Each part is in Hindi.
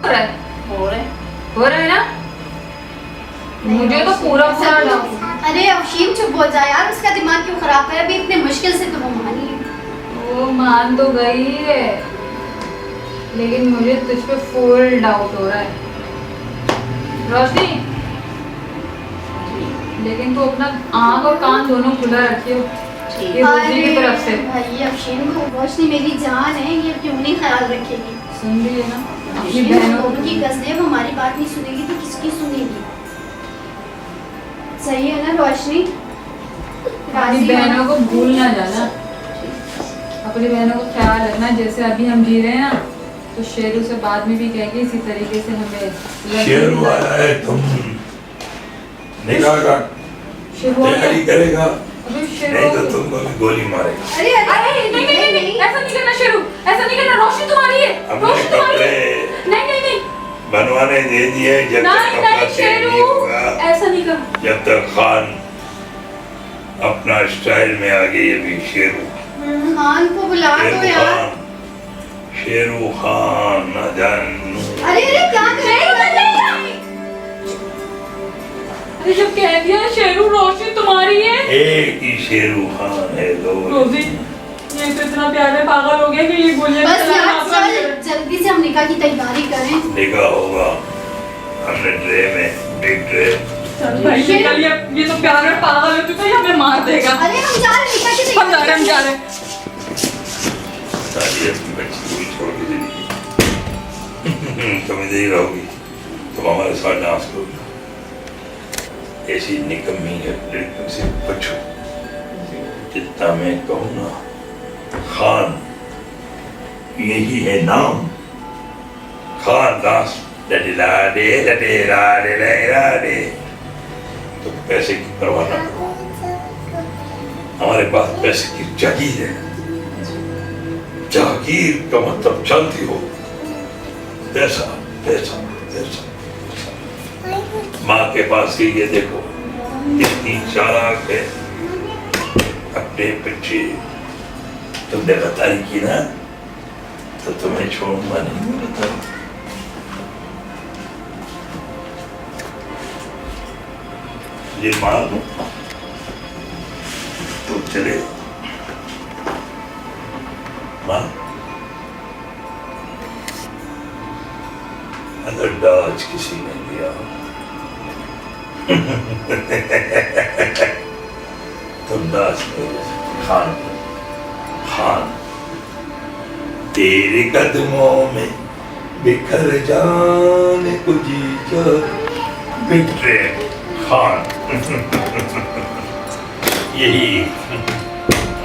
रहा है? हो रहा है ना? मुझे तो पूरा पूरा डाउट। अरे अफशीम चुप हो जा यार, उसका दिमाग क्यों खराब है? अभी इतने मुश्किल से तो वो मानी है। वो मान तो गई है, लेकिन मुझे तुझ पे फुल डाउट हो रहा है रोशनी। लेकिन तू अपना आँख और कान दोनों खुला रखियो ये रोशनी की तरफ से। भाई अफशीम को रोशनी मेरी जान है, ये क्यों नहीं ख्याल रखेगी? सुन रही है ना अपनी अफशीम बहनों दोनों की गज़लें, वो हमारी बात नहीं सुनेगी तो किसकी सुनेगी? सही है ना रोशनी? अपनी बहनों को भूल ना जाना, अपनी बहनों को ख्याल रखना। जैसे अभी हम जी रहे हैं ना, तो शेरू से बाद में भी कहेंगे इसी तरीके से हमें। शेरू आया है, तुम निकाह का तैयारी करेगा, नहीं तो तुमको भी गोली मारेगा। अरे अरे नहीं नहीं नहीं, ऐसा नहीं करना शेरू, ऐसा नहीं करना। रोशनी तुम्हारी है, रोशनी तुम्हारी है। नहीं नहीं नहीं, बनवाने दे दिए, जब तक कपड़ा चेंज नहीं होगा, ऐसा नहीं कर। जब तक खान अपना स्टाइल में आ गई। अभी शेरू खान को बुला दो यार। शेरू खान ना जानू। अरे अरे क्या कर रहे हो? अरे जब कह दिया शेरू रोशनी तुम्हारी है। एक ही शेरू खान है, दो रोजी ये तो इतना प्यार में पागल हो गया कि ये गोलियां बस यार चल जल्दी से हम निकाह की तैयारी करें। निकाह होगा, हमने ट्रे में एक ट्रे। चल भाई निकल, ये तो प्यार में पागल हो चुका है, हमें मार देगा। अरे हम जा रहे हैं निकाह की हम जा रहे हैं, हम जा रहे हैं। सारी अपनी बच्ची को भी छोड़ के चली तुम इधर ही रहोगी, तुम हमारे साथ डांस करोगी। ऐसी निकम्मी है लड़कियों से बचो। जितना मैं कहूँ ना, खान यही है नाम, खान दास लटेला दे तो पैसे की परवाह ना करो, हमारे पास पैसे की जागीर है। जागीर का मतलब जानती हो, पैसा पैसा पैसा। माँ के पास ही ये देखो, इतनी चालाक है, अपने बच्चे तुमने बताई की ना, तो तुम्हें छोड़ूंगा नहीं। बताओ ये मार दो तो चले। माँ अगर डाज किसी ने दिया तुम दास खान खान तेरे कदमों में बिखर जाने को जी बिखरे खान यही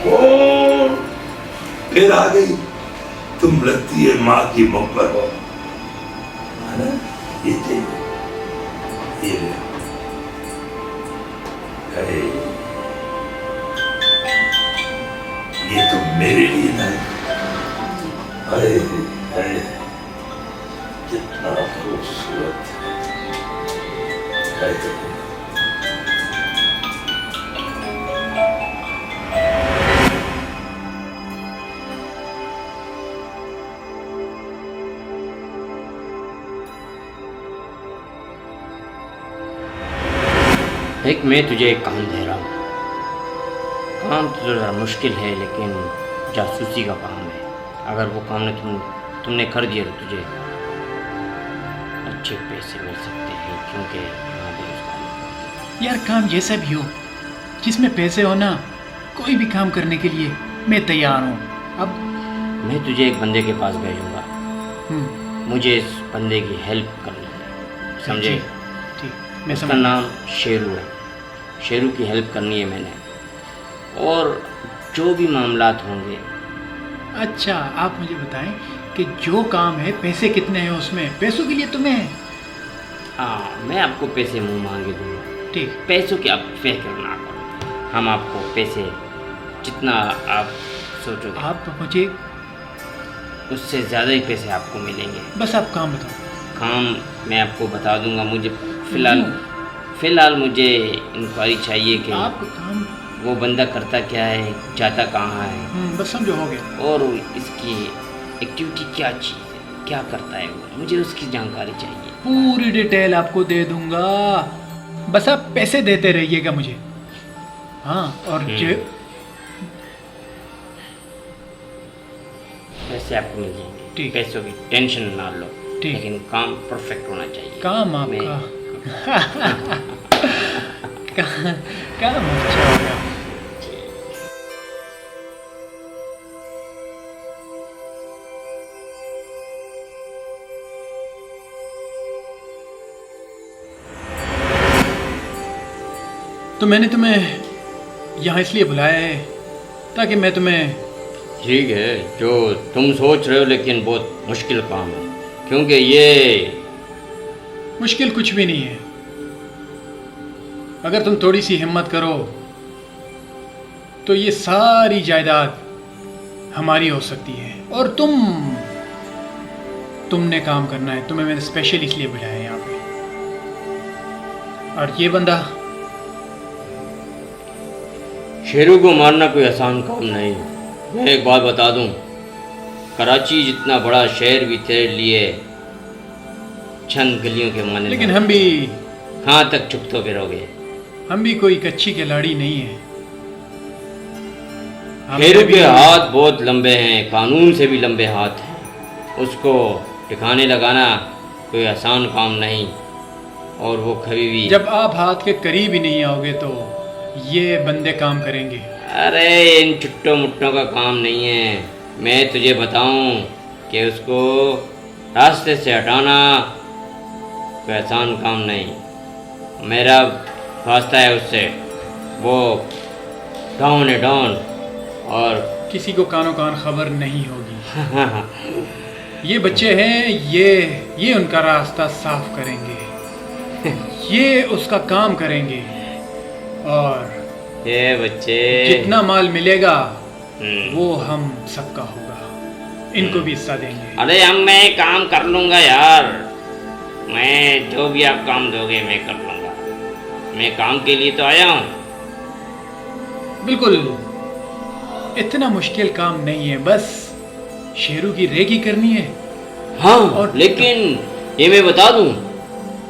कौन फिर आ गई। तुम लगती है माँ की मोहब्बत हो, है ना? ये चाहिए, ये ये तो मेरे लिए ना है, कितना खूबसूरत है। एक मैं तुझे एक काम दे रहा हूँ। काम तो ज़रा मुश्किल है, लेकिन जासूसी का काम है। अगर वो काम ने तुमने कर दिया तो तुझे अच्छे पैसे मिल सकते हैं, क्योंकि यहाँ बेरोजगारी। यार काम जैसा भी हो, जिसमें पैसे हो ना, कोई भी काम करने के लिए मैं तैयार हूँ। अब मैं तुझे एक बंदे के पास भेजूँगा, मुझे इस बंदे की हेल्प करनी है, समझे? ठीक, मैं उसका समझ। नाम शेरू है। शेरू की हेल्प करनी है मैंने, और जो भी मामलात होंगे। अच्छा आप मुझे बताएं कि जो काम है, पैसे कितने हैं उसमें? पैसों के लिए तुम्हें हाँ, मैं आपको पैसे मुँह मांगे दूँगा। ठीक, पैसों की आप फिक्र ना करो, हम आपको पैसे जितना आप सोचोगे आप मुझे उससे ज़्यादा ही पैसे आपको मिलेंगे। बस आप काम बताओ। काम मैं आपको बता दूंगा। मुझे फ़िलहाल मुझे इंक्वायरी चाहिए कि आपको काम वो बंदा करता क्या है, जाता कहाँ है, बस समझो, हो गया। और इसकी एक्टिविटी क्या चीज़ है। क्या करता है वो, मुझे उसकी जानकारी चाहिए। पूरी डिटेल आपको दे दूंगा, बस आप पैसे देते रहिएगा मुझे। हाँ, और पैसे आपको मिल जाएंगे, ठीक। पैसों की टेंशन ना लो, ठीक। लेकिन काम परफेक्ट होना चाहिए। काम आपका काम अच्छा होगा। तो मैंने तुम्हें यहाँ इसलिए बुलाया है ताकि मैं तुम्हें, ठीक है जो तुम सोच रहे हो, लेकिन बहुत मुश्किल काम है, क्योंकि ये मुश्किल कुछ भी नहीं है। अगर तुम थोड़ी सी हिम्मत करो तो ये सारी जायदाद हमारी हो सकती है। और तुमने काम करना है, तुम्हें मैंने स्पेशल इसलिए बुलाया है यहाँ पे। और ये बंदा, शेरों को मारना कोई आसान काम नहीं। मैं एक बात बता दूं, कराची जितना बड़ा शहर भी तेरे लिए चंद गलियों के माने, लेकिन हम भी कहाँ तक चुपतो फिरोगे? हम भी कोई कच्ची खिलाड़ी नहीं है। हमने शेरों भी- के हाथ बहुत लंबे हैं, कानून से भी लंबे हाथ हैं। उसको ठिकाने लगाना कोई आसान काम नहीं, और वो कभी भी जब आप हाथ के करीब ही नहीं आओगे तो ये बंदे काम करेंगे। अरे इन चुट्टों मुट्टों का काम नहीं है। मैं तुझे बताऊं कि उसको रास्ते से हटाना कोई आसान काम नहीं। मेरा वास्ता है उससे, वो डाउन है डाउन, और किसी को कानो कान खबर नहीं होगी। ये बच्चे हैं, ये उनका रास्ता साफ करेंगे, ये उसका काम करेंगे, और ये बच्चे जितना माल मिलेगा हम्म। वो हम सबका होगा, इनको भी हिस्सा देंगे। अरे मैं काम कर लूँगा यार, मैं जो भी आप काम दोगे मैं कर लूँगा। मैं काम के लिए तो आया हूँ। बिल्कुल, इतना मुश्किल काम नहीं है, बस शेरू की रेकी करनी है। हाँ, और- लेकिन ये मैं बता दूं,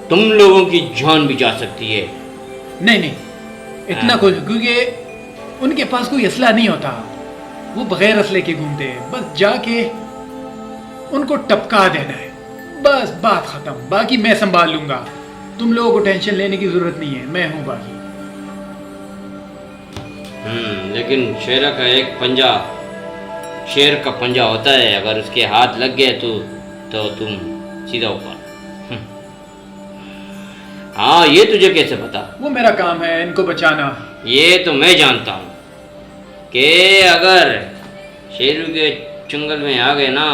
तुम लोगों की जान भी जा सकती है। नहीं, इतना कुछ, क्योंकि उनके पास कोई असला नहीं होता, वो बगैर असले के घूमते हैं। बस जाके उनको टपका देना है, बस बात खत्म। बाकी मैं संभाल लूंगा, तुम लोगों को टेंशन लेने की जरूरत नहीं है, मैं हूं बाकी। लेकिन शेर का एक पंजा शेर का पंजा होता है, अगर उसके हाथ लग गए तो तुम सीधा ऊपर। हाँ, ये तुझे कैसे पता? वो मेरा काम है इनको बचाना। ये तो मैं जानता हूँ कि अगर शेरू के चंगल में आ गए ना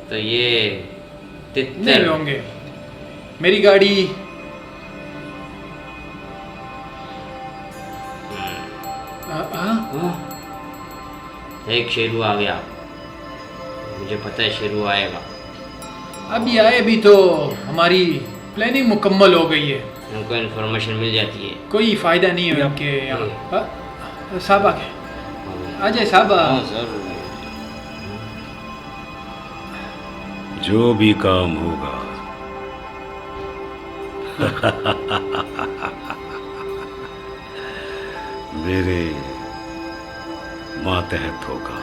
तो ये नहीं तितर होंगे। मेरी गाड़ी हाँ, एक शेरू आ गया, मुझे पता है शेरू आएगा। अभी आए भी तो हमारी प्लानिंग मुकम्मल हो गई है, उनको इन्फॉर्मेशन मिल जाती है। कोई फायदा नहीं है उनके यहाँ। साहब आ गए, आ जाए साहब। हाँ सर, जो भी काम होगा मेरे मातहत होगा।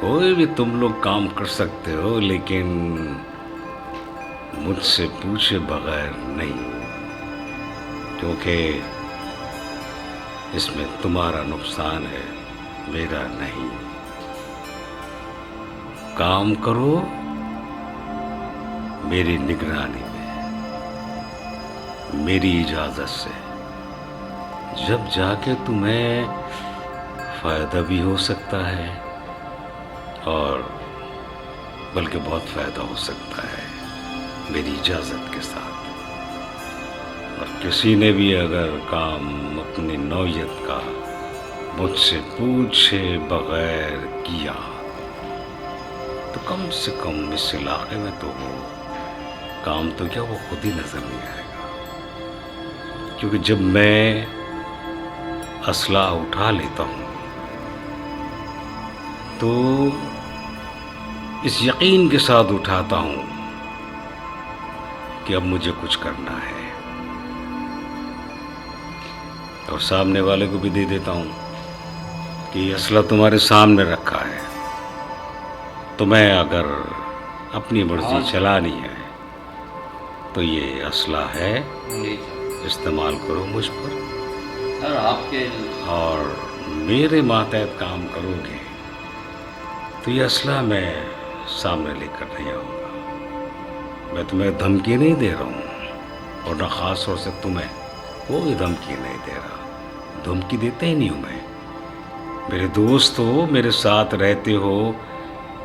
कोई भी तुम लोग काम कर सकते हो, लेकिन मुझसे पूछे बगैर नहीं, क्योंकि इसमें तुम्हारा नुकसान है, मेरा नहीं। काम करो मेरी निगरानी में, मेरी इजाजत से, जब जाके तुम्हें फायदा भी हो सकता है और बल्कि बहुत फायदा हो सकता है मेरी इजाजत के साथ। और किसी ने भी अगर काम अपनी नौयत का मुझसे पूछे बगैर किया तो कम से कम इस इलाके में तो वो काम तो क्या, वो खुद ही नजर नहीं आएगा। क्योंकि जब मैं असला उठा लेता हूँ तो इस यकीन के साथ उठाता हूं कि अब मुझे कुछ करना है, और सामने वाले को भी दे देता हूं कि ये असला तुम्हारे सामने रखा है, तुम्हें अगर अपनी मर्जी चलानी है तो ये असला है, जी सर। इस्तेमाल करो मुझ पर, सर आपके और मेरे मातहत काम करोगे तो ये असला मैं सामने लेकर नहीं आऊँगा। मैं तुम्हें धमकी नहीं दे रहा हूँ, और न ख़ास तौर से तुम्हें कोई धमकी नहीं दे रहा, धमकी देते ही नहीं हूँ मैं। मेरे दोस्त हो, मेरे साथ रहते हो,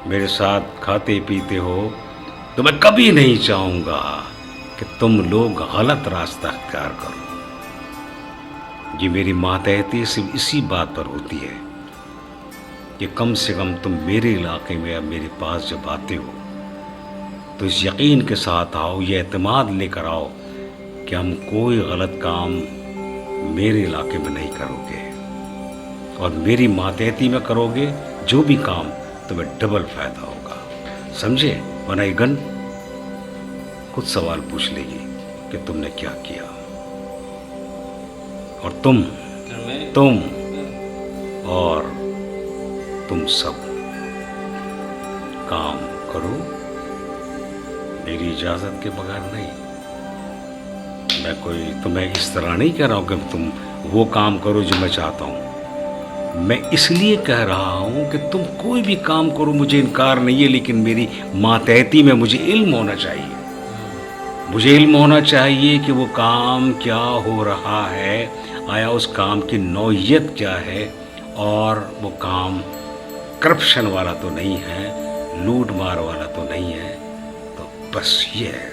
मेरे साथ खाते पीते हो, तो मैं कभी नहीं चाहूँगा कि तुम लोग गलत रास्ता अख्तियार करो। ये मेरी मातहती सिर्फ इसी बात पर होती है कि कम से कम तुम मेरे इलाके में या मेरे पास जब आते हो तो इस यकीन के साथ आओ, ये एतमाद लेकर आओ कि हम कोई गलत काम मेरे इलाके में नहीं करोगे, और मेरी मातहती में करोगे जो भी काम, तुम्हें डबल फायदा होगा, समझे? वरना ये गन खुद सवाल पूछ लेगी कि तुमने क्या किया। और तुम और तुम सब काम करो मेरी इजाजत के बगैर नहीं। मैं कोई तुम्हें इस तरह नहीं कह रहा हूं कि तुम वो काम करो जो मैं चाहता हूं। मैं इसलिए कह रहा हूं कि तुम कोई भी काम करो, मुझे इनकार नहीं है, लेकिन मेरी मातहती में मुझे इल्म होना चाहिए। मुझे इल्म होना चाहिए कि वो काम क्या हो रहा है, आया उस काम की नौइयत क्या है, और वो काम करप्शन वाला तो नहीं है, लूट मार वाला तो नहीं है। तो बस ये है।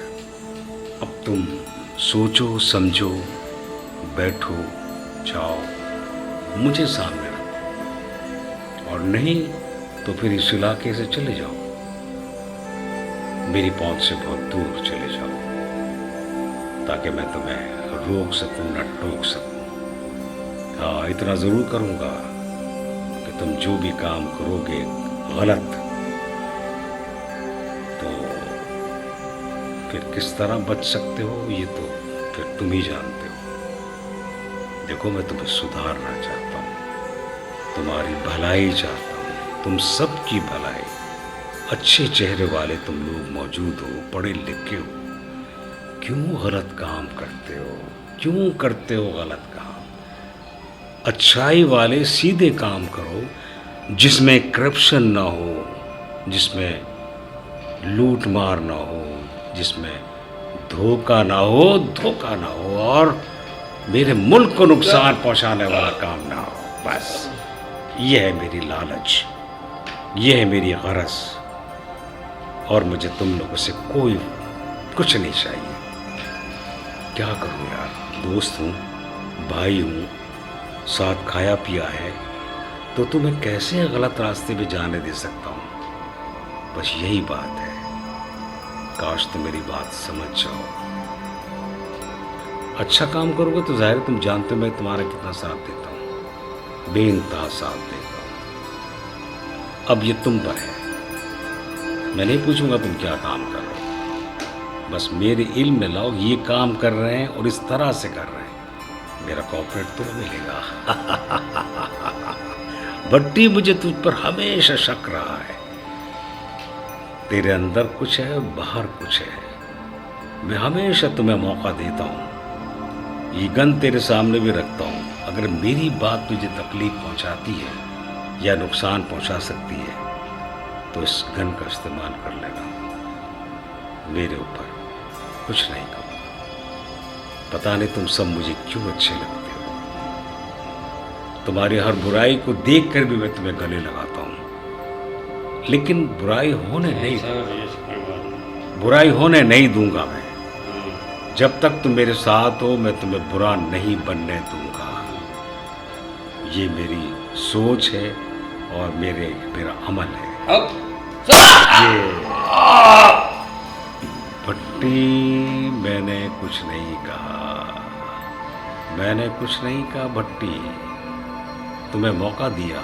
अब तुम सोचो, समझो, बैठो, जाओ, मुझे सामने रखो, और नहीं तो फिर इस इलाके से चले जाओ, मेरी पहुंच से बहुत दूर चले जाओ, ताकि मैं तुम्हें रोक सकूं, न टोक सकूं। हाँ, इतना ज़रूर करूँगा कि तुम जो भी काम करोगे गलत, तो फिर किस तरह बच सकते हो ये तो फिर तुम ही जानते हो। देखो, मैं तुम्हें सुधारना चाहता हूँ, तुम्हारी भलाई चाहता हूँ, तुम सबकी भलाई। अच्छे चेहरे वाले तुम लोग मौजूद हो, पढ़े लिखे हो, क्यों गलत काम करते हो? क्यों करते हो गलत काम? अच्छाई वाले सीधे काम करो, जिसमें करप्शन ना हो, जिसमें लूट मार ना हो, जिसमें धोखा ना हो, और मेरे मुल्क को नुकसान पहुंचाने वाला काम ना हो। बस ये है मेरी लालच, ये है मेरी गरज, और मुझे तुम लोगों से कोई कुछ नहीं चाहिए। क्या करूं यार, दोस्त हूं, भाई हूं, साथ खाया पिया है, तो तुम्हें कैसे गलत रास्ते पे जाने दे सकता हूं? बस यही बात है। काश तुम मेरी बात समझ जाओ। अच्छा काम करोगे तो जाहिर तुम जानते हो मैं तुम्हारा कितना साथ देता हूं, बेइंतहा साथ देता हूं। अब ये तुम पर है, मैं नहीं पूछूंगा तुम क्या काम कर रहे हो, बस मेरे इल्म में लाओ ये काम कर रहे हैं और इस तरह से कर रहे हैं, मेरा कॉपरेट तुम्हें मिलेगा। भट्टी, मुझे तुझ पर हमेशा शक रहा है। तेरे अंदर कुछ है, बाहर कुछ है। मैं हमेशा तुम्हें मौका देता हूँ, ये गन तेरे सामने भी रखता हूँ। अगर मेरी बात तुझे तकलीफ पहुँचाती है या नुकसान पहुँचा सकती है तो इस गन का इस्तेमाल कर लेना। मेरे ऊपर कुछ नहीं कहूँगा। पता नहीं तुम सब मुझे क्यों अच्छे लगते हो। तुम्हारी हर बुराई को देखकर भी मैं तुम्हें गले लगाता हूँ, लेकिन बुराई होने नहीं दूंगा मैं। जब तक तुम मेरे साथ हो मैं तुम्हें बुरा नहीं बनने दूंगा। ये मेरी सोच है और मेरा अमल है। ये भट्टी, मैंने कुछ नहीं कहा, मैंने कुछ नहीं कहा भट्टी। तुम्हें मौका दिया,